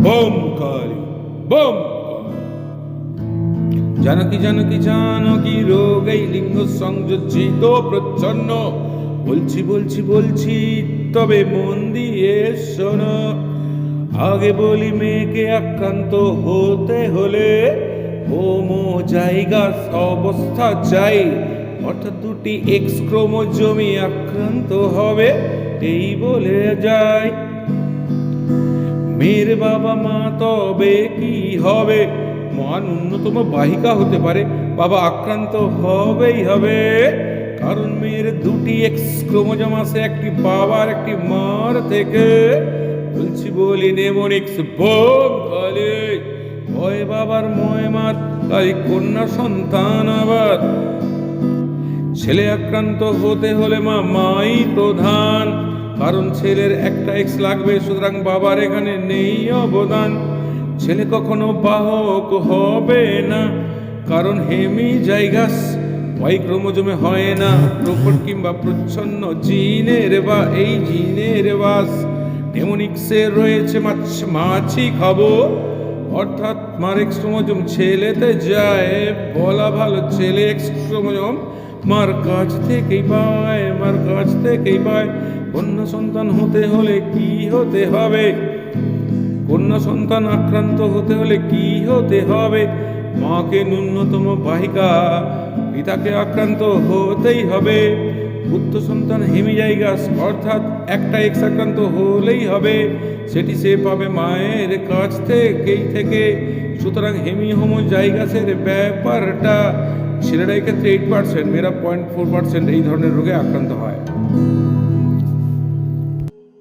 Bomb Kali, বোম। জানকী জানকী জানকী রোগ এই লিঙ্গ সংযোজিত প্রচ্ছন্ন। বলছি বলছি বলছি তবে মন দিয়ে শোনো। আগে বলি মেয়েকে আক্রান্ত হতে হলে হোমো জাইগাস অবস্থা চাই, অর্থাৎ দুটি এক্স ক্রোমোজোমই আক্রান্ত হবে এই বলে যায়। মেয়ের বাবা মা তবে কি হবে? মা ন্যূনতম বাহিকা হতে পারে, বাবা আক্রান্ত হবেই হবে, কারণ মেয়ের দুটি এক্স ক্রোমোজোম আছে, একটি বাবার একটি মার থেকে। বলছি বলি নেমোনিক্স বোম কালে, হয় বাবার ময় মার, তাই কন্যা সন্তান আবার। ছেলে আক্রান্ত হতে হলে মাই প্রধান, কারণ ছেলের একটা এক্স লাগবে, সুতরাং বাবার এখানে নেই অবদান। ছেলে কখনো বাহক হবে না, কারণ হেমিজাইগাস ওয়াই ক্রোমোজোমে হয় না। প্রকট কিংবা প্রচ্ছন্ন জিনের বা এই জিনের বাস। নেমোনিক্সে রয়েছে মাছি খাবো, অর্থাৎ মার এক্স ক্রোমোজোম ছেলেতে যায়, বলা ভালো ছেলে এক্স ক্রোমোজোম মার কাছ থেকেই পায়, মার কাছ থেকেই পায়। কন্যা সন্তান হতে হলে কি হতে হবে? কন্যা সন্তান আক্রান্ত হতে হলে কি হতে হবে? মাকে ন্যূনতম বাহিকা, পিতাকে আক্রান্ত হতেই হবে। পুত্র সন্তান হেমিজাইগাস, অর্থাৎ একটা এক্স আক্রান্ত হলেই হবে, সেটি সে পাবে মায়ের কাছ থেকে। সুতরাং হোমোজাইগাসের ব্যাপারটা ছেলেরা ক্ষেত্রে 8%, মেয়েরা 0.4% এই ধরনের রোগে আক্রান্ত হয়।